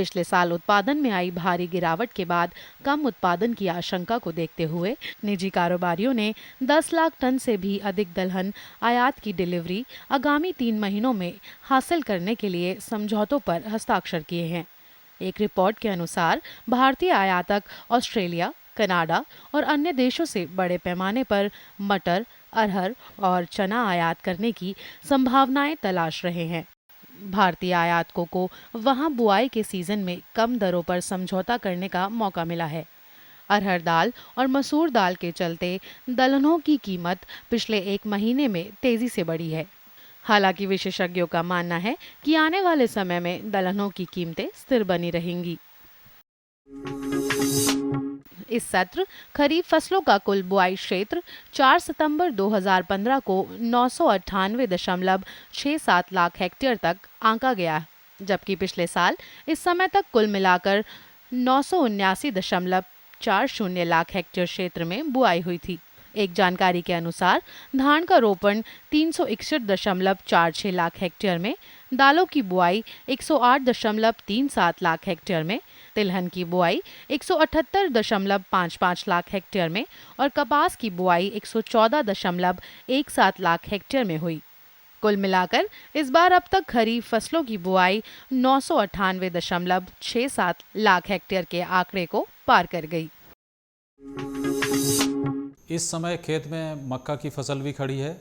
पिछले साल उत्पादन में आई भारी गिरावट के बाद कम उत्पादन की आशंका को देखते हुए निजी कारोबारियों ने 10 लाख टन से भी अधिक दलहन आयात की डिलीवरी आगामी 3 महीनों में हासिल करने के लिए समझौतों पर हस्ताक्षर किए हैं। एक रिपोर्ट के अनुसार भारतीय आयातक ऑस्ट्रेलिया, कनाडा और अन्य देशों से बड़े पैमाने पर मटर, अरहर और चना आयात करने की संभावनाएं तलाश रहे हैं। भारतीय आयातकों को वहां बुआई के सीजन में कम दरों पर समझौता करने का मौका मिला है। अरहर दाल और मसूर दाल के चलते दलहनों की कीमत पिछले 1 महीने में तेजी से बढ़ी है। हालांकि विशेषज्ञों का मानना है कि आने वाले समय में दलहनों की कीमतें स्थिर बनी रहेंगी। इस सत्र खरीफ फसलों का कुल बुआई क्षेत्र 4 सितंबर 2015 को 998.67 लाख हेक्टेयर तक आंका गया, जबकि पिछले साल इस समय तक कुल मिलाकर 979.40 लाख हेक्टेयर क्षेत्र में बुआई हुई थी। एक जानकारी के अनुसार धान का रोपण 361.46 लाख हेक्टेयर में, दालों की बुआई 108.37 लाख हेक्टेयर में, तिलहन की बुआई 178.55 लाख हेक्टेयर में और कपास की बुआई 114.17 लाख हेक्टेयर में हुई। कुल मिलाकर इस बार अब तक खरीफ फसलों की बुआई 998.67 लाख हेक्टेयर के आंकड़े को पार कर गई। इस समय खेत में मक्का की फसल भी खड़ी है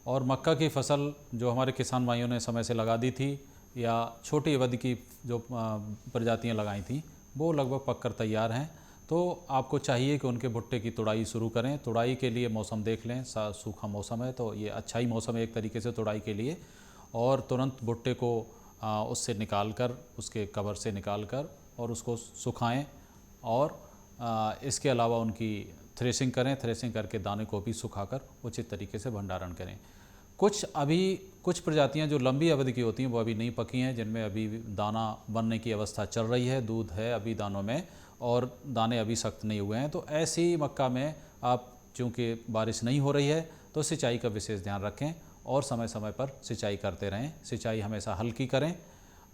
और मक्का की फसल जो हमारे किसान भाइयों ने समय से लगा दी थी या छोटी अवधि की जो प्रजातियां लगाई थी वो लगभग पककर तैयार हैं। तो आपको चाहिए कि उनके भुट्टे की तुड़ाई शुरू करें। तुड़ाई के लिए मौसम देख लें, सूखा मौसम है तो ये अच्छा ही मौसम है एक तरीके से तुड़ाई के लिए। और तुरंत भुट्टे को उससे निकाल कर, उसके कवर से निकाल कर और उसको सुखाएं और इसके अलावा उनकी थ्रेसिंग करें। थ्रेसिंग करके दाने को भी सुखाकर उचित तरीके से भंडारण करें। कुछ प्रजातियां जो लंबी अवधि की होती हैं वो अभी नहीं पकी हैं, जिनमें अभी दाना बनने की अवस्था चल रही है, दूध है अभी दानों में और दाने अभी सख्त नहीं हुए हैं। तो ऐसी मक्का में आप चूँकि बारिश नहीं हो रही है तो सिंचाई का विशेष ध्यान रखें और समय समय पर सिंचाई करते रहें। सिंचाई हमेशा हल्की करें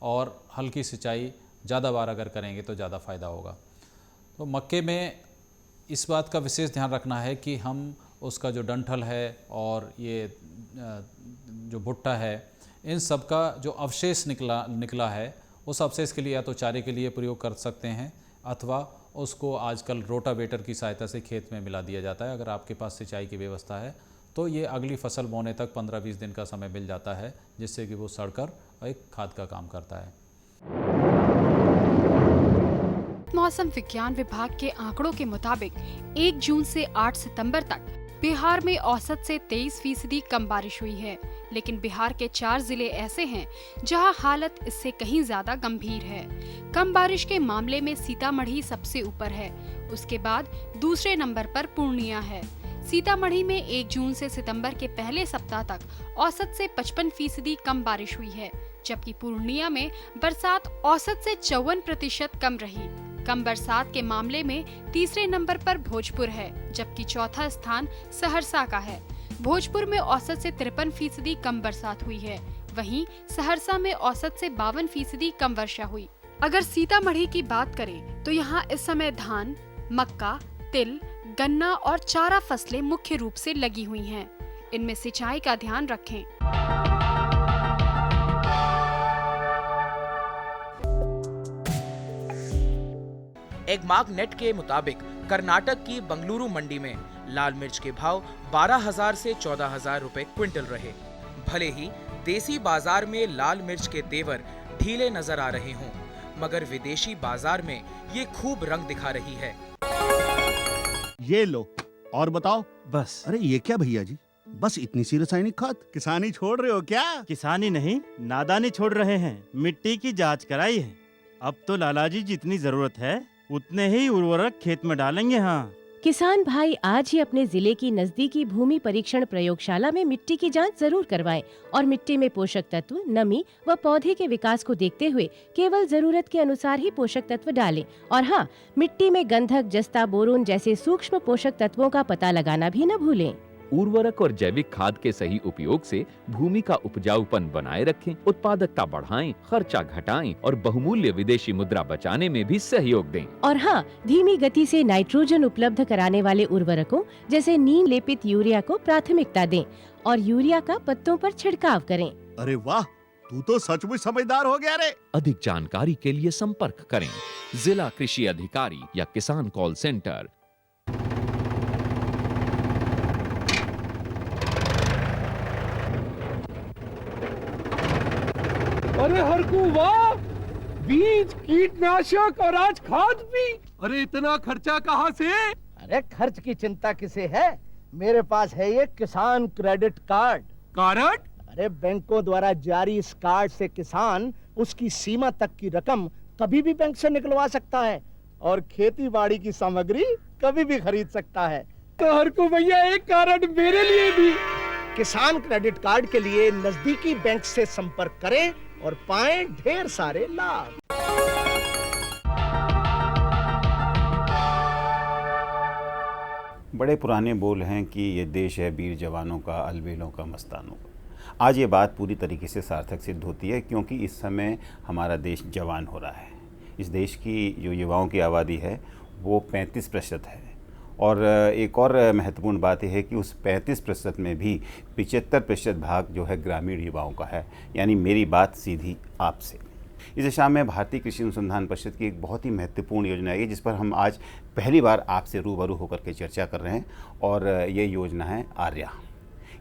और हल्की सिंचाई ज़्यादा बार अगर करेंगे तो ज़्यादा फ़ायदा होगा। तो मक्के में इस बात का विशेष ध्यान रखना है कि हम उसका जो डंठल है और ये जो भुट्टा है, इन सब का जो अवशेष निकला है उस अवशेष के लिए या तो चारे के लिए प्रयोग कर सकते हैं अथवा उसको आजकल रोटावेटर की सहायता से खेत में मिला दिया जाता है। अगर आपके पास सिंचाई की व्यवस्था है तो ये अगली फसल बोने तक 15-20 दिन का समय मिल जाता है, जिससे कि वो सड़कर एक खाद का काम करता है। मौसम विज्ञान विभाग के आंकड़ों के मुताबिक 1 जून से 8 सितंबर तक बिहार में औसत से 23% कम बारिश हुई है, लेकिन बिहार के 4 जिले ऐसे हैं जहां हालत इससे कहीं ज्यादा गंभीर है। कम बारिश के मामले में सीतामढ़ी सबसे ऊपर है, उसके बाद दूसरे नंबर पर पूर्णिया है। सीतामढ़ी में 1 जून से सितंबर के पहले सप्ताह तक औसत से 55% कम बारिश हुई है, जबकि पूर्णिया में बरसात औसत से 54% कम रही। कम बरसात के मामले में तीसरे नंबर पर भोजपुर है, जबकि चौथा स्थान सहरसा का है। भोजपुर में औसत से 53% कम बरसात हुई है, वहीं सहरसा में औसत से 52% कम वर्षा हुई। अगर सीतामढ़ी की बात करें तो यहाँ इस समय धान, मक्का, तिल, गन्ना और चारा फसलें मुख्य रूप से लगी हुई हैं। इनमें सिंचाई का ध्यान रखें। एगमार्क नेट के मुताबिक कर्नाटक की बंगलुरु मंडी में लाल मिर्च के भाव 12,000 से 14,000 रुपए क्विंटल रहे। भले ही देसी बाजार में लाल मिर्च के तेवर ढीले नजर आ रहे हों, मगर विदेशी बाजार में ये खूब रंग दिखा रही है। ये लो और बताओ। बस। अरे ये क्या भैया जी, बस इतनी सी रासायनिक खाद? किसानी छोड़ रहे हो क्या? किसानी नहीं, नादानी छोड़ रहे हैं। मिट्टी की जांच कराई है। अब तो लालाजी जितनी जरूरत है उतने ही उर्वरक खेत में डालेंगे। हाँ, किसान भाई आज ही अपने जिले की नजदीकी भूमि परीक्षण प्रयोगशाला में मिट्टी की जांच जरूर करवाएं और मिट्टी में पोषक तत्व, नमी व पौधे के विकास को देखते हुए केवल जरूरत के अनुसार ही पोषक तत्व डालें। और हाँ, मिट्टी में गंधक, जस्ता, बोरोन जैसे सूक्ष्म पोषक तत्वों का पता लगाना भी न भूलें। उर्वरक और जैविक खाद के सही उपयोग से भूमि का उपजाऊपन बनाए रखें, उत्पादकता बढ़ाएं, खर्चा घटाएं और बहुमूल्य विदेशी मुद्रा बचाने में भी सहयोग दें। और हाँ, धीमी गति से नाइट्रोजन उपलब्ध कराने वाले उर्वरकों जैसे नीम लेपित यूरिया को प्राथमिकता दें और यूरिया का पत्तों पर छिड़काव करें। अरे वाह, तू तो सचमुच समझदार हो गया रे। अधिक जानकारी के लिए संपर्क करें जिला कृषि अधिकारी या किसान कॉल सेंटर। अरे हरकू वाह, बीज, कीटनाशक और आज खाद भी। अरे इतना खर्चा कहाँ से? अरे खर्च की चिंता किसे है, मेरे पास है ये किसान क्रेडिट कार्ड। कार्ड? अरे बैंकों द्वारा जारी इस कार्ड से किसान उसकी सीमा तक की रकम कभी भी बैंक से निकलवा सकता है और खेती बाड़ी की सामग्री कभी भी खरीद सकता है। तो हरकू भैया एक कार्ड मेरे लिए भी। किसान क्रेडिट कार्ड के लिए नजदीकी बैंक से संपर्क करें और पाएं ढेर सारे लाभ। बड़े पुराने बोल हैं कि ये देश है वीर जवानों का, अलबेलों का, मस्तानों का। आज ये बात पूरी तरीके से सार्थक सिद्ध होती है, क्योंकि इस समय हमारा देश जवान हो रहा है। इस देश की जो युवाओं की आबादी है वो 35% है, और एक और महत्वपूर्ण बात यह है कि उस 35% में भी 75% भाग जो है ग्रामीण युवाओं का है। यानी मेरी बात सीधी आपसे। इस दिशा में भारतीय कृषि अनुसंधान परिषद की एक बहुत ही महत्वपूर्ण योजना है जिस पर हम आज पहली बार आपसे रूबरू होकर के चर्चा कर रहे हैं, और ये योजना है आर्या।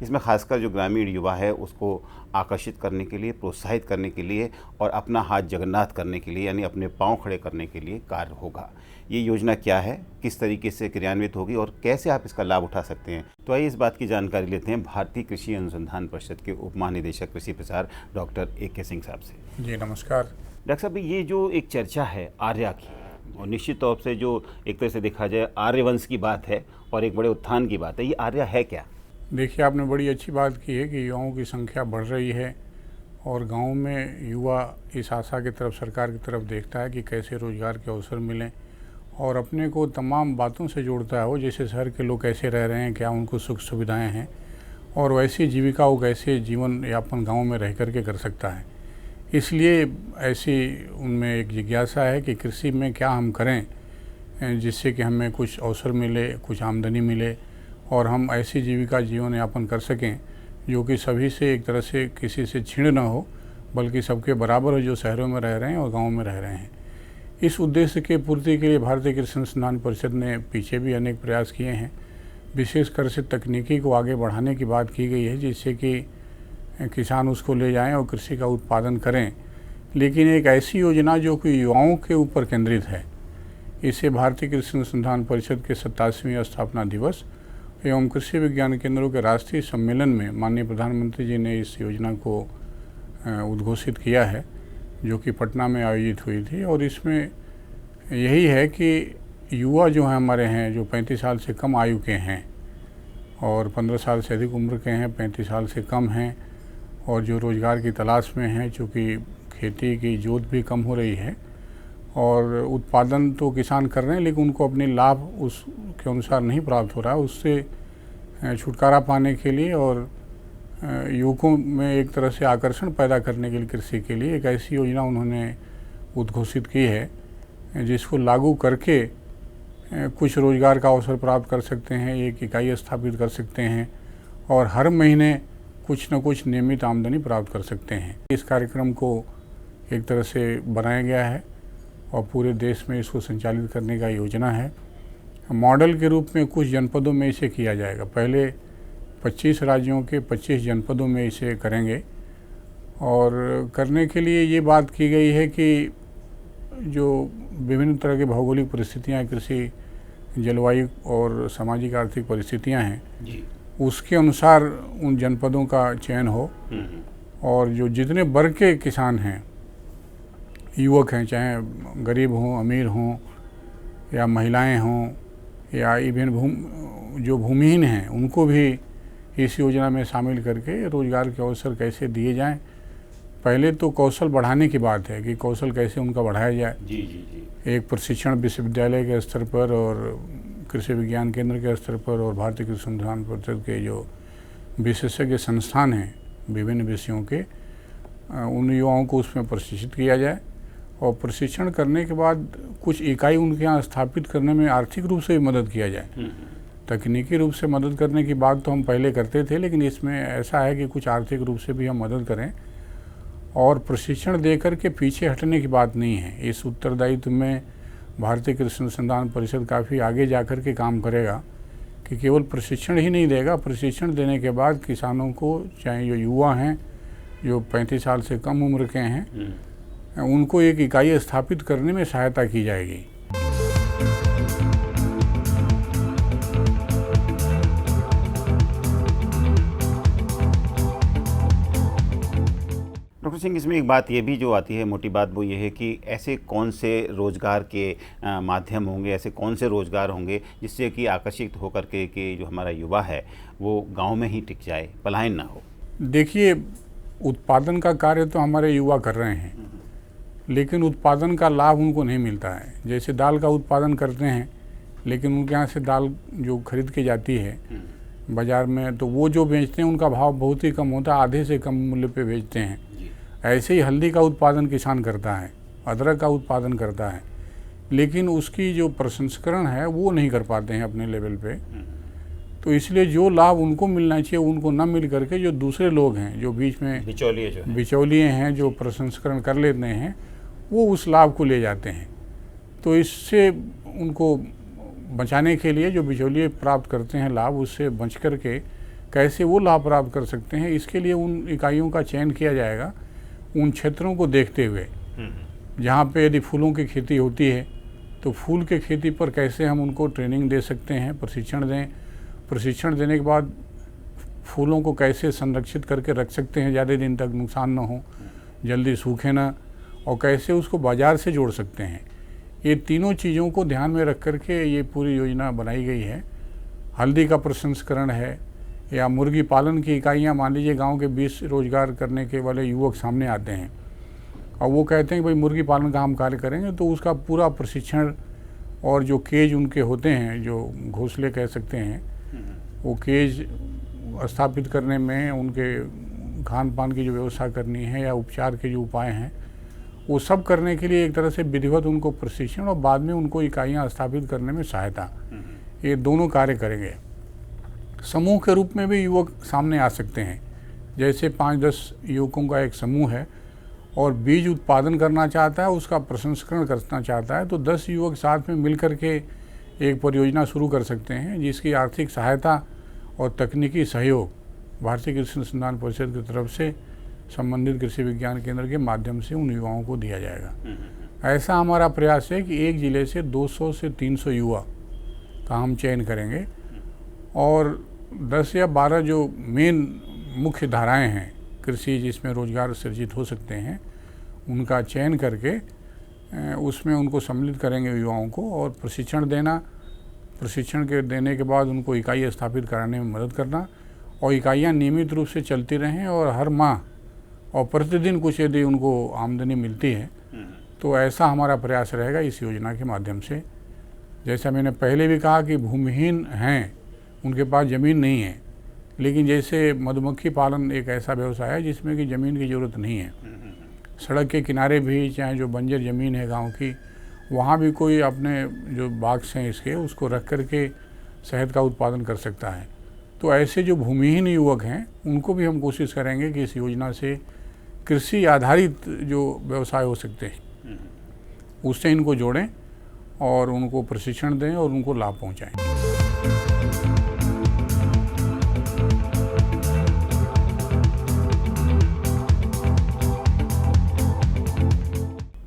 इसमें खासकर जो ग्रामीण युवा है उसको आकर्षित करने के लिए, प्रोत्साहित करने के लिए और अपना हाथ जगन्नाथ करने के लिए, यानी अपने पांव खड़े करने के लिए कार्य होगा। ये योजना क्या है, किस तरीके से क्रियान्वित होगी और कैसे आप इसका लाभ उठा सकते हैं, तो आइए इस बात की जानकारी लेते हैं भारतीय कृषि अनुसंधान परिषद के उप महानिदेशक कृषि प्रचार डॉक्टर AK सिंह साहब से। जी नमस्कार। डॉक्टर साहब, ये जो एक चर्चा है आर्या की, और निश्चित तौर से जो एक तरह से देखा जाए आर्यवंश की बात है और एक बड़े उत्थान की बात है, ये आर्या है क्या? देखिए, आपने बड़ी अच्छी बात की है कि युवाओं की संख्या बढ़ रही है और गांव में युवा इस आशा की तरफ, सरकार की तरफ देखता है कि कैसे रोजगार के अवसर मिलें और अपने को तमाम बातों से जोड़ता है वो, जैसे शहर के लोग कैसे रह रहे हैं, क्या उनको सुख सुविधाएं हैं और वैसी जीविका वो कैसे जीवन यापन गाँव में रह करके कर सकता है। इसलिए ऐसी उनमें एक जिज्ञासा है कि कृषि में क्या हम करें जिससे कि हमें कुछ अवसर मिले, कुछ आमदनी मिले और हम ऐसी जीविका जीवन यापन कर सकें जो कि सभी से एक तरह से किसी से छीण ना हो, बल्कि सबके बराबर हो जो शहरों में रह रहे हैं और गाँव में रह रहे हैं। इस उद्देश्य के पूर्ति के लिए भारतीय कृषि अनुसंधान परिषद ने पीछे भी अनेक प्रयास किए हैं। विशेषकर से तकनीकी को आगे बढ़ाने की बात की गई है जिससे कि किसान उसको ले जाएं और कृषि का उत्पादन करें, लेकिन एक ऐसी योजना जो कि युवाओं के ऊपर केंद्रित है। इसे भारतीय कृषि अनुसंधान परिषद के 87वें स्थापना दिवस एवं कृषि विज्ञान केंद्रों के राष्ट्रीय सम्मेलन में माननीय प्रधानमंत्री जी ने इस योजना को उद्घोषित किया है, जो कि पटना में आयोजित हुई थी। और इसमें यही है कि युवा जो हैं हमारे हैं, जो 35 साल से कम आयु के हैं और 15 साल से अधिक उम्र के हैं, 35 साल से कम हैं और जो रोज़गार की तलाश में हैं, चूँकि खेती की जोत भी कम हो रही है और उत्पादन तो किसान कर रहे हैं लेकिन उनको अपने लाभ उसके अनुसार नहीं प्राप्त हो रहा है, उससे छुटकारा पाने के लिए और युवकों में एक तरह से आकर्षण पैदा करने के लिए कृषि के लिए एक ऐसी योजना उन्होंने उद्घोषित की है जिसको लागू करके कुछ रोज़गार का अवसर प्राप्त कर सकते हैं, एक इकाई स्थापित कर सकते हैं और हर महीने कुछ न कुछ नियमित आमदनी प्राप्त कर सकते हैं। इस कार्यक्रम को एक तरह से बनाया गया है और पूरे देश में इसको संचालित करने का योजना है। मॉडल के रूप में कुछ जनपदों में इसे किया जाएगा। पहले 25 राज्यों के 25 जनपदों में इसे करेंगे और करने के लिए ये बात की गई है कि जो विभिन्न तरह की भौगोलिक परिस्थितियाँ, कृषि, जलवायु और सामाजिक आर्थिक परिस्थितियाँ हैं जी, उसके अनुसार उन जनपदों का चयन हो और जो जितने वर्ग के किसान हैं, युवक हैं, चाहे गरीब हों, अमीर हों या महिलाएं हों या इवन जो भूमिहीन हैं, उनको भी इस योजना में शामिल करके रोज़गार के अवसर कैसे दिए जाएं। पहले तो कौशल बढ़ाने की बात है कि कौशल कैसे उनका बढ़ाया जाए। जी जी जी। एक प्रशिक्षण विश्वविद्यालय के स्तर पर और कृषि विज्ञान केंद्र के स्तर पर और भारतीय कृषि अनुसंधान परिषद के जो विशेषज्ञ संस्थान हैं विभिन्न विषयों के, उन युवाओं को उसमें प्रशिक्षित किया जाए और प्रशिक्षण करने के बाद कुछ इकाई उनके यहाँ स्थापित करने में आर्थिक रूप से भी मदद किया जाए। तकनीकी रूप से मदद करने की बात तो हम पहले करते थे, लेकिन इसमें ऐसा है कि कुछ आर्थिक रूप से भी हम मदद करें और प्रशिक्षण दे करके पीछे हटने की बात नहीं है। इस उत्तरदायित्व में भारतीय कृषि अनुसंधान परिषद काफ़ी आगे जा कर के काम करेगा कि केवल प्रशिक्षण ही नहीं देगा, प्रशिक्षण देने के बाद किसानों को, चाहे जो युवा हैं जो 35 साल से कम उम्र के हैं, उनको एक इकाई स्थापित करने में सहायता की जाएगी। डॉक्टर सिंह, इसमें एक बात ये भी जो आती है, मोटी बात वो ये है कि ऐसे कौन से रोज़गार के माध्यम होंगे, ऐसे कौन से रोज़गार होंगे जिससे कि आकर्षित होकर के जो हमारा युवा है वो गांव में ही टिक जाए, पलायन ना हो। देखिए, उत्पादन का कार्य तो हमारे युवा कर रहे हैं, लेकिन उत्पादन का लाभ उनको नहीं मिलता है। जैसे दाल का उत्पादन करते हैं, लेकिन उनके यहाँ से दाल जो खरीद के जाती है बाज़ार में, तो वो जो बेचते हैं उनका भाव बहुत ही कम होता है, आधे से कम मूल्य पे बेचते हैं। ऐसे ही हल्दी का उत्पादन किसान करता है, अदरक का उत्पादन करता है, लेकिन उसकी जो प्रसंस्करण है वो नहीं कर पाते हैं अपने लेवल पे। तो इसलिए जो लाभ उनको मिलना चाहिए उनको न मिल करके जो दूसरे लोग हैं, जो बीच में बिचौलिए हैं, जो प्रसंस्करण कर लेते हैं, वो उस लाभ को ले जाते हैं। तो इससे उनको बचाने के लिए जो बिचौलिए प्राप्त करते हैं लाभ, उससे बच करके कैसे वो लाभ प्राप्त कर सकते हैं, इसके लिए उन इकाइयों का चयन किया जाएगा उन क्षेत्रों को देखते हुए। जहाँ पे यदि फूलों की खेती होती है तो फूल के खेती पर कैसे हम उनको ट्रेनिंग दे सकते हैं, प्रशिक्षण दें। प्रशिक्षण देने के बाद फूलों को कैसे संरक्षित करके रख सकते हैं, ज़्यादा दिन तक नुकसान ना हो, जल्दी सूखे ना, और कैसे उसको बाज़ार से जोड़ सकते हैं। ये तीनों चीज़ों को ध्यान में रख करके ये पूरी योजना बनाई गई है। हल्दी का प्रसंस्करण है या मुर्गी पालन की इकाइयाँ, मान लीजिए गांव के 20 रोजगार करने के वाले युवक सामने आते हैं और वो कहते हैं कि भाई मुर्गी पालन का हम कार्य करेंगे, तो उसका पूरा प्रशिक्षण और जो केज उनके होते हैं, जो घोंसले कह सकते हैं, वो केज स्थापित करने में, उनके खान पान की जो व्यवस्था करनी है या उपचार के जो उपाय हैं, वो सब करने के लिए एक तरह से विधिवत उनको प्रशिक्षण और बाद में उनको इकाइयाँ स्थापित करने में सहायता, ये दोनों कार्य करेंगे। समूह के रूप में भी युवक सामने आ सकते हैं। जैसे 5-10 युवकों का एक समूह है और बीज उत्पादन करना चाहता है, उसका प्रसंस्करण करना चाहता है, तो 10 युवक साथ में मिलकर के एक परियोजना शुरू कर सकते हैं, जिसकी आर्थिक सहायता और तकनीकी सहयोग भारतीय कृषि अनुसंधान परिषद की तरफ से संबंधित कृषि विज्ञान केंद्र के माध्यम से उन युवाओं को दिया जाएगा। ऐसा हमारा प्रयास है कि एक ज़िले से 200 से 300 युवा का हम चयन करेंगे और 10 या 12 जो मेन मुख्य धाराएं हैं कृषि जिसमें रोजगार सृजित हो सकते हैं, उनका चयन करके उसमें उनको सम्मिलित करेंगे युवाओं को और प्रशिक्षण देना। प्रशिक्षण के देने के बाद उनको इकाई स्थापित कराने में मदद करना और इकाइयाँ नियमित रूप से चलती रहें और हर माह और प्रतिदिन कुछ यदि उनको आमदनी मिलती है तो ऐसा हमारा प्रयास रहेगा इस योजना के माध्यम से। जैसा मैंने पहले भी कहा कि भूमिहीन हैं, उनके पास ज़मीन नहीं है, लेकिन जैसे मधुमक्खी पालन एक ऐसा व्यवसाय है जिसमें कि ज़मीन की ज़रूरत नहीं है। सड़क के किनारे भी चाहे जो बंजर ज़मीन है गांव की, वहाँ भी कोई अपने जो बाग्स हैं इसके उसको रख कर के शहद का उत्पादन कर सकता है। तो ऐसे जो भूमिहीन युवक हैं उनको भी हम कोशिश करेंगे कि इस योजना से कृषि आधारित जो व्यवसाय हो सकते हैं उससे इनको जोड़ें और उनको प्रशिक्षण दें और उनको लाभ पहुँचाएँ।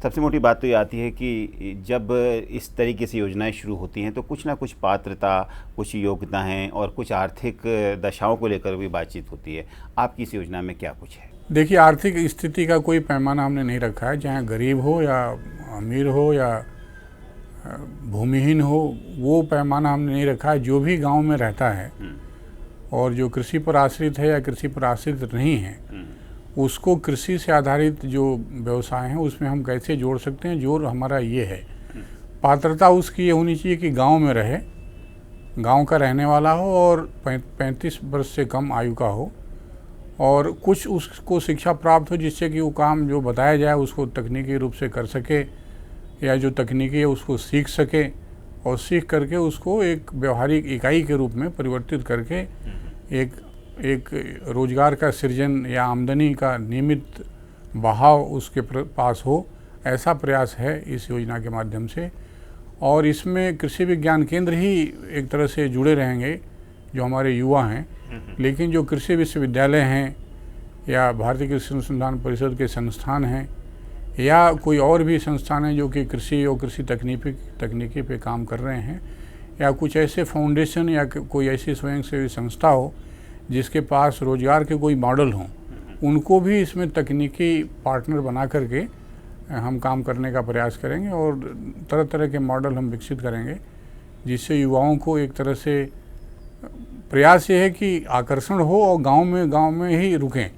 सबसे मोटी बात तो ये आती है कि जब इस तरीके से योजनाएं शुरू होती हैं तो कुछ ना कुछ पात्रता, कुछ योग्यताएं और कुछ आर्थिक दशाओं को लेकर भी बातचीत होती है। आपकी इस योजना में क्या कुछ है? देखिए, आर्थिक स्थिति का कोई पैमाना हमने नहीं रखा है, चाहे गरीब हो या अमीर हो या भूमिहीन हो, वो पैमाना हमने नहीं रखा है। जो भी गाँव में रहता है और जो कृषि पर आश्रित है या कृषि पर आश्रित नहीं है, उसको कृषि से आधारित जो व्यवसाय हैं उसमें हम कैसे जोड़ सकते हैं। जोर हमारा ये है, पात्रता उसकी ये होनी चाहिए कि गांव में रहे गांव का रहने वाला हो और 35 वर्ष से कम आयु का हो और कुछ उसको शिक्षा प्राप्त हो जिससे कि वो काम जो बताया जाए उसको तकनीकी रूप से कर सके या जो तकनीकी है उसको सीख सके और सीख करके उसको एक व्यवहारिक इकाई के रूप में परिवर्तित करके एक रोजगार का सृजन या आमदनी का नियमित बहाव उसके पास हो, ऐसा प्रयास है इस योजना के माध्यम से। और इसमें कृषि विज्ञान केंद्र ही एक तरह से जुड़े रहेंगे जो हमारे युवा हैं, लेकिन जो कृषि विश्वविद्यालय हैं या भारतीय कृषि अनुसंधान परिषद के संस्थान हैं या कोई और भी संस्थान हैं जो कि कृषि और कृषि तकनीकी पे काम कर रहे हैं, या कुछ ऐसे फाउंडेशन या कोई ऐसी स्वयंसेवी संस्था हो जिसके पास रोजगार के कोई मॉडल हों, उनको भी इसमें तकनीकी पार्टनर बना करके हम काम करने का प्रयास करेंगे और तरह तरह के मॉडल हम विकसित करेंगे जिससे युवाओं को एक तरह से प्रयास ये है कि आकर्षण हो और गांव में ही रुकें।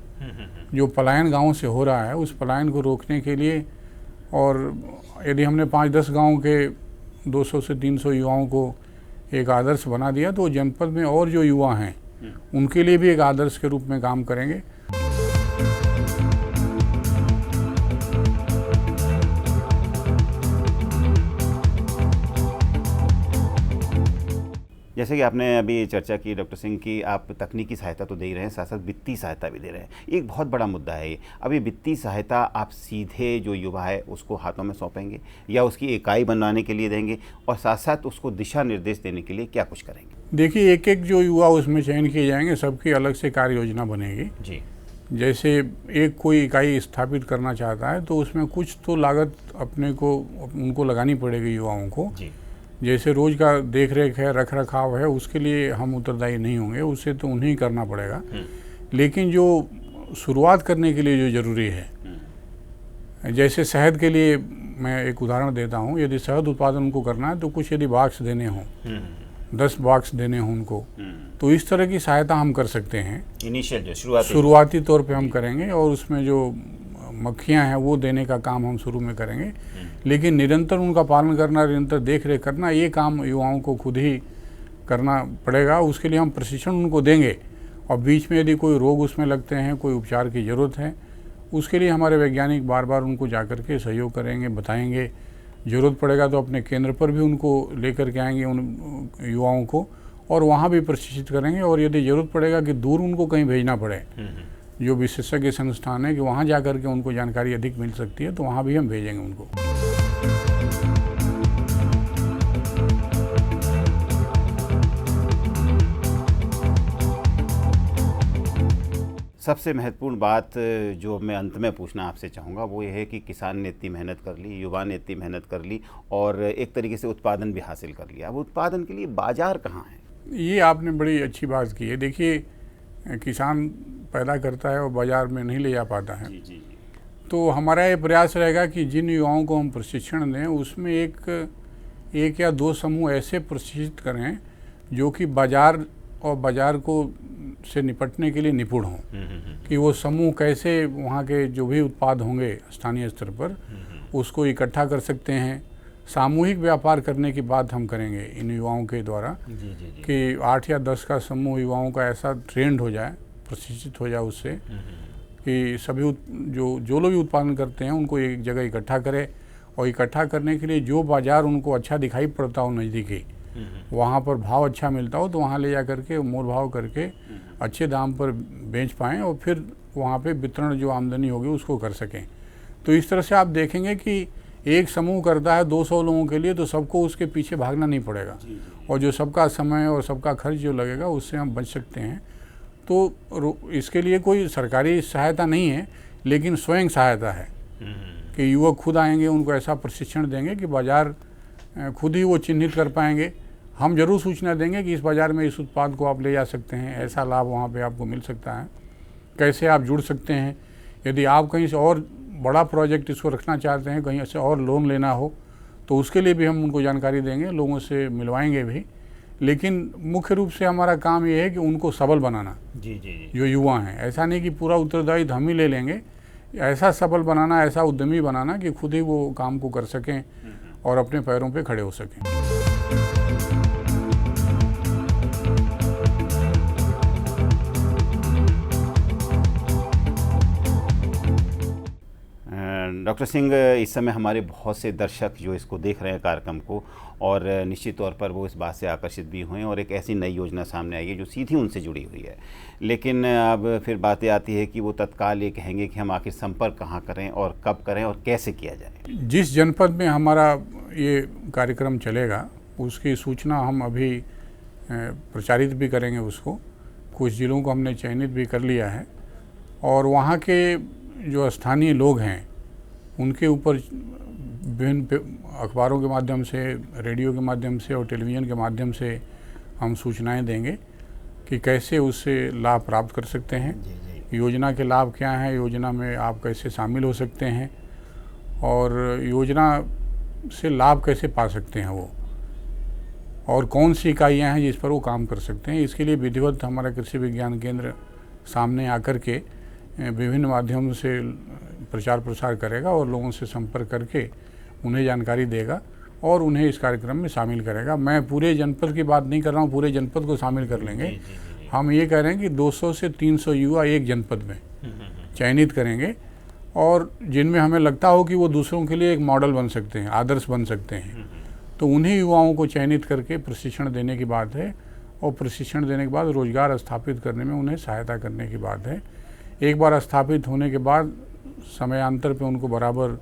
जो पलायन गांव से हो रहा है उस पलायन को रोकने के लिए, और यदि हमने 5-10 गाँव के 200 से 300 युवाओं को एक आदर्श बना दिया तो जनपद में और जो युवा हैं उनके लिए भी एक आदर्श के रूप में काम करेंगे। जैसे कि आपने अभी चर्चा की डॉक्टर सिंह की, आप तकनीकी सहायता तो दे ही रहे हैं, साथ साथ वित्तीय सहायता भी दे रहे हैं। एक बहुत बड़ा मुद्दा है ये। अभी वित्तीय सहायता आप सीधे जो युवा है उसको हाथों में सौंपेंगे या उसकी इकाई बनवाने के लिए देंगे, और साथ साथ उसको दिशा निर्देश देने के लिए क्या कुछ करेंगे? देखिए, एक एक जो युवा उसमें चयन किए जाएंगे सबकी अलग से कार्य योजना बनेगी जी। जैसे एक कोई इकाई स्थापित करना चाहता है तो उसमें कुछ तो लागत अपने को उनको लगानी पड़ेगी युवाओं को जी। जैसे रोज का देख रेख है, रख रखाव है, उसके लिए हम उत्तरदायी नहीं होंगे, उसे तो उन्हें ही करना पड़ेगा। लेकिन जो शुरुआत करने के लिए जो ज़रूरी है, जैसे शहद के लिए मैं एक उदाहरण देता हूँ, यदि शहद उत्पादन उनको करना है तो कुछ यदि बॉक्स देने हों, 10 बॉक्स देने हों उनको, तो इस तरह की सहायता हम कर सकते हैं। इनिशियल जो शुरुआती तौर पे हम करेंगे और उसमें जो मक्खियाँ हैं वो देने का काम हम शुरू में करेंगे, लेकिन निरंतर उनका पालन करना, निरंतर देख रेख करना, ये काम युवाओं को खुद ही करना पड़ेगा। उसके लिए हम प्रशिक्षण उनको देंगे और बीच में यदि कोई रोग उसमें लगते हैं, कोई उपचार की ज़रूरत है, उसके लिए हमारे वैज्ञानिक बार बार उनको जाकर के सहयोग करेंगे, बताएंगे। ज़रूरत पड़ेगा तो अपने केंद्र पर भी उनको लेकर के आएंगे उन युवाओं को और वहाँ भी प्रशिक्षित करेंगे। और यदि ज़रूरत पड़ेगा कि दूर उनको कहीं भेजना पड़े, जो विशेषज्ञ संस्थान है कि वहाँ जा कर के उनको जानकारी अधिक मिल सकती है, तो वहाँ भी हम भेजेंगे उनको। सबसे महत्वपूर्ण बात जो मैं अंत में पूछना आपसे चाहूँगा वो ये है कि किसान ने इतनी मेहनत कर ली, युवा ने इतनी मेहनत कर ली और एक तरीके से उत्पादन भी हासिल कर लिया। अब उत्पादन के लिए बाजार कहाँ है? ये आपने बड़ी अच्छी बात की है। देखिए, किसान पैदा करता है और बाज़ार में नहीं ले जा पाता है। जी। तो हमारा ये प्रयास रहेगा कि जिन युवाओं को हम प्रशिक्षण दें उसमें एक या 2 समूह ऐसे प्रशिक्षित करें जो कि बाज़ार और बाज़ार को से निपटने के लिए निपुण हों, कि वो समूह कैसे वहाँ के जो भी उत्पाद होंगे स्थानीय स्तर पर उसको इकट्ठा कर सकते हैं। सामूहिक व्यापार करने की बात हम करेंगे इन युवाओं के द्वारा कि 8 या 10 का समूह युवाओं का ऐसा ट्रेंड हो जाए, प्रशिक्षित हो जाए उससे कि सभी जो लोग भी उत्पादन करते हैं उनको एक जगह इकट्ठा करें और इकट्ठा करने के लिए जो बाज़ार उनको अच्छा दिखाई पड़ता हो नज़दीकी, वहाँ पर भाव अच्छा मिलता हो तो वहाँ ले जा करके मोल भाव करके अच्छे दाम पर बेच पाएँ और फिर वहाँ पे वितरण जो आमदनी होगी उसको कर सकें। तो इस तरह से आप देखेंगे कि एक समूह करता है 200 लोगों के लिए तो सबको उसके पीछे भागना नहीं पड़ेगा और जो सबका समय और सबका खर्च जो लगेगा उससे हम बच सकते हैं। तो इसके लिए कोई सरकारी सहायता नहीं है, लेकिन स्वयं सहायता है कि युवक खुद आएंगे, उनको ऐसा प्रशिक्षण देंगे कि बाज़ार खुद ही वो चिन्हित कर पाएंगे। हम जरूर सूचना देंगे कि इस बाज़ार में इस उत्पाद को आप ले जा सकते हैं, ऐसा लाभ वहाँ पे आपको मिल सकता है, कैसे आप जुड़ सकते हैं। यदि आप कहीं से और बड़ा प्रोजेक्ट इसको रखना चाहते हैं, कहीं से और लोन लेना हो तो उसके लिए भी हम उनको जानकारी देंगे, लोगों से मिलवाएंगे भी। लेकिन मुख्य रूप से हमारा काम ये है कि उनको सबल बनाना। जी। जो युवा हैं, ऐसा नहीं कि पूरा उत्तरदायित्व हम ही ले लेंगे, ऐसा सबल बनाना, ऐसा उद्यमी बनाना कि खुद ही वो काम को कर सकें और अपने पैरों पे खड़े हो सकें। डॉक्टर सिंह, इस समय हमारे बहुत से दर्शक जो इसको देख रहे हैं कार्यक्रम को, और निश्चित तौर पर वो इस बात से आकर्षित भी हुए हैं और एक ऐसी नई योजना सामने आई है जो सीधी उनसे जुड़ी हुई है। लेकिन अब फिर बातें आती है कि वो तत्काल ये कहेंगे कि हम आखिर संपर्क कहाँ करें और कब करें और कैसे किया जाए। जिस जनपद में हमारा ये कार्यक्रम चलेगा उसकी सूचना हम अभी प्रचारित भी करेंगे। उसको कुछ जिलों को हमने चयनित भी कर लिया है और वहाँ के जो स्थानीय लोग हैं उनके ऊपर विभिन्न अखबारों के माध्यम से, रेडियो के माध्यम से और टेलीविज़न के माध्यम से हम सूचनाएं देंगे कि कैसे उससे लाभ प्राप्त कर सकते हैं, योजना के लाभ क्या हैं, योजना में आप कैसे शामिल हो सकते हैं और योजना से लाभ कैसे पा सकते हैं वो, और कौन सी इकाइयाँ हैं जिस पर वो काम कर सकते हैं। इसके लिए विधिवत हमारा कृषि विज्ञान केंद्र सामने आकर के विभिन्न माध्यमों से प्रचार प्रसार करेगा और लोगों से संपर्क करके उन्हें जानकारी देगा और उन्हें इस कार्यक्रम में शामिल करेगा। मैं पूरे जनपद की बात नहीं कर रहा हूँ, पूरे जनपद को शामिल कर लेंगे। हम ये कह रहे हैं कि 200 से 300 युवा एक जनपद में चयनित करेंगे और जिनमें हमें लगता हो कि वो दूसरों के लिए एक मॉडल बन सकते हैं, आदर्श बन सकते हैं, तो उन्हीं युवाओं को चयनित करके प्रशिक्षण देने की बात है और प्रशिक्षण देने के बाद रोजगार स्थापित करने में उन्हें सहायता करने की बात है। एक बार स्थापित होने के बाद समयांतर पे उनको बराबर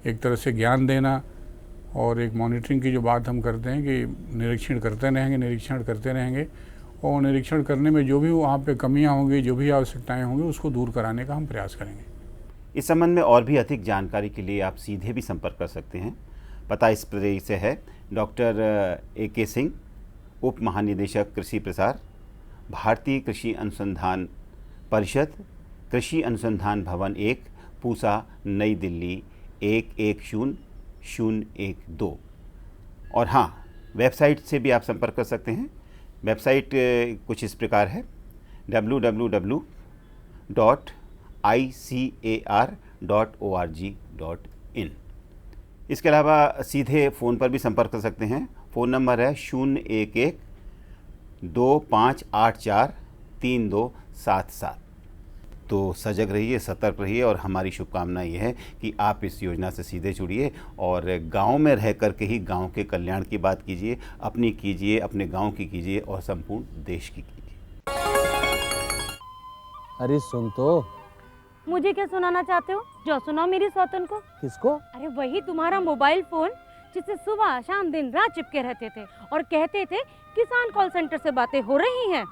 एक तरह से ज्ञान देना और एक मॉनिटरिंग की जो बात हम करते हैं कि निरीक्षण करते रहेंगे और निरीक्षण करने में जो भी वहाँ पे कमियाँ होंगी, जो भी आवश्यकताएं होंगी, उसको दूर कराने का हम प्रयास करेंगे। इस संबंध में और भी अधिक जानकारी के लिए आप सीधे भी संपर्क कर सकते हैं। पता इस प्रकार से है, डॉक्टर A.K. सिंह, उप महानिदेशक कृषि प्रसार, भारतीय कृषि अनुसंधान परिषद, कृषि अनुसंधान भवन 1, पूसा, नई दिल्ली 110012। और हाँ, वेबसाइट से भी आप संपर्क कर सकते हैं। वेबसाइट कुछ इस प्रकार है, www.icar.org.in। इसके अलावा सीधे फ़ोन पर भी संपर्क कर सकते हैं। फ़ोन नंबर है 011-2584-3277। तो सजग रहिए, सतर्क रहिए और हमारी शुभकामना ये है कि आप इस योजना से सीधे जुड़िए और गांव में रह कर के ही गांव के कल्याण की बात कीजिए, अपनी कीजिए, अपने गांव की कीजिए और संपूर्ण देश की कीजिए। अरे सुन तो। मुझे क्या सुनाना चाहते हो? जो सुनाओ मेरी सौतन को। किसको? अरे वही तुम्हारा मोबाइल फोन जिससे सुबह शाम दिन रात चिपके रहते थे और कहते थे किसान कॉल सेंटर से बातें हो रही हैं।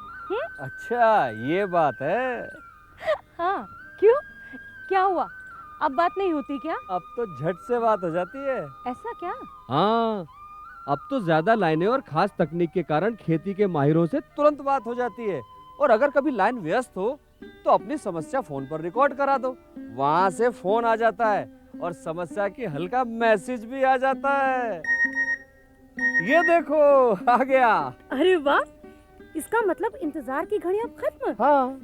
अच्छा ये बात है। हाँ क्यों, क्या हुआ? अब बात नहीं होती क्या? अब तो झट से बात हो जाती है। ऐसा क्या? हाँ, अब तो ज्यादा लाइनें और खास तकनीक के कारण खेती के माहिरों से तुरंत बात हो जाती है। और अगर कभी लाइन व्यस्त हो तो अपनी समस्या फोन पर रिकॉर्ड करा दो, वहाँ से फोन आ जाता है और समस्या की हल का मैसेज भी आ जाता है। ये देखो आ गया। अरे वाह, इसका मतलब इंतजार की घड़ी अब खत्म। हाँ,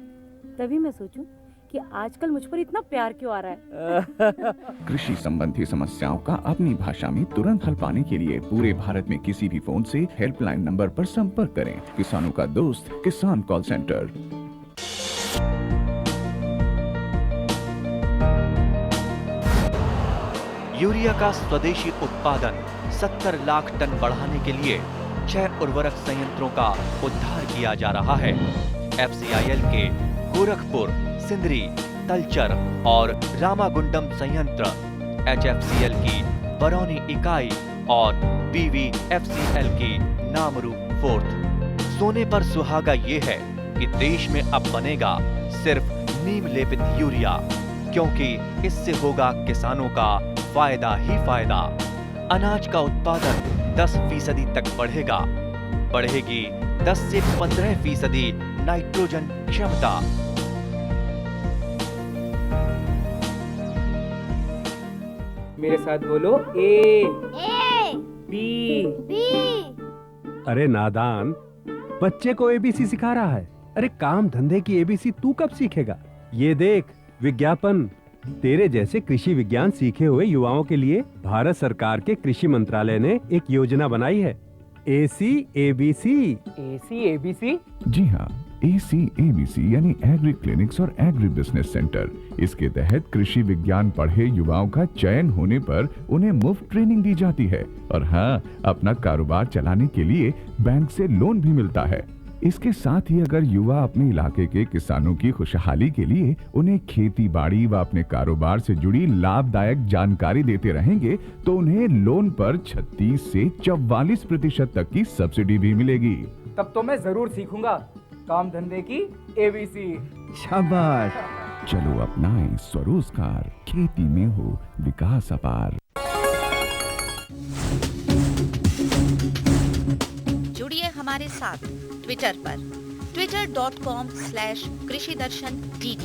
तभी मैं सोचूं कि आजकल मुझ पर इतना प्यार क्यों आ रहा है। कृषि संबंधी समस्याओं का अपनी भाषा में तुरंत हल पाने के लिए पूरे भारत में किसी भी फोन से हेल्पलाइन नंबर पर संपर्क करें। किसानों का दोस्त किसान कॉल सेंटर। यूरिया का स्वदेशी उत्पादन 70 लाख टन बढ़ाने के लिए 6 उर्वरक संयंत्रों का उद्धार किया जा रहा है। FCIL के गोरखपुर, सिंदरी, तलचर और रामागुंडम संयंत्र, HFCL की बरौनी इकाई और BVFCL की नामरू फोर्थ। सोने पर सुहागा ये है कि देश में अब बनेगा सिर्फ नीम लेपित यूरिया, क्योंकि इससे होगा किसानों का फायदा ही फायदा। अनाज का उत्पादन 10% तक बढ़ेगा। बढ़ेगी 10 से 15% नाइट्रोजन क्षमता। मेरे साथ बोलो A B। अरे नादान, बच्चे को ABC सिखा रहा है। अरे काम धंधे की ABC तू कब सीखेगा? ये देख विज्ञापन। तेरे जैसे कृषि विज्ञान सीखे हुए युवाओं के लिए भारत सरकार के कृषि मंत्रालय ने एक योजना बनाई है, AC ABC। AC ABC? जी हाँ, ACABC यानी एग्री क्लिनिक्स और एग्री बिजनेस सेंटर। इसके तहत कृषि विज्ञान पढ़े युवाओं का चयन होने पर उन्हें मुफ्त ट्रेनिंग दी जाती है और हाँ, अपना कारोबार चलाने के लिए बैंक से लोन भी मिलता है। इसके साथ ही अगर युवा अपने इलाके के किसानों की खुशहाली के लिए उन्हें खेती बाड़ी व अपने कारोबार से जुड़ी लाभदायक जानकारी देते रहेंगे तो उन्हें लोन पर 36 से 44% तक की सब्सिडी भी मिलेगी। तब तो मैं जरूर सीखूंगा काम धंधे की ABC। शाबाश, चलो अपनाएं स्वरोजगार, खेती में हो विकास अपार। जुड़िए हमारे साथ ट्विटर पर twitter.com/कृषिदर्शन-DD,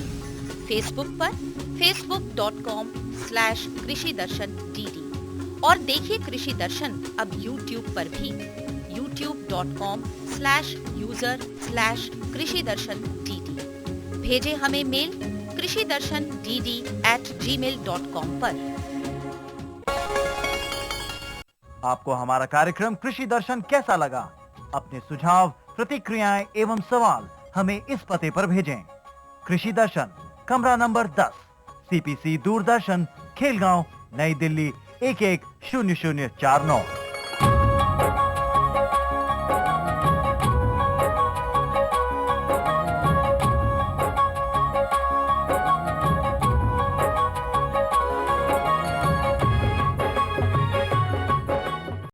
फेसबुक पर facebook.com/कृषिदर्शन-DD और देखिए कृषि दर्शन अब यूट्यूब पर भी youtube.com/user/कृषिदर्शन-DD। भेजे हमें मेल कृषिदर्शन-DD@gmail.com पर। आपको हमारा कार्यक्रम कृषि दर्शन कैसा लगा? अपने सुझाव, प्रतिक्रियाएं एवं सवाल हमें इस पते पर भेजें। कृषि दर्शन, कमरा नंबर 10, CPC दूरदर्शन, खेलगांव, नई दिल्ली 110049।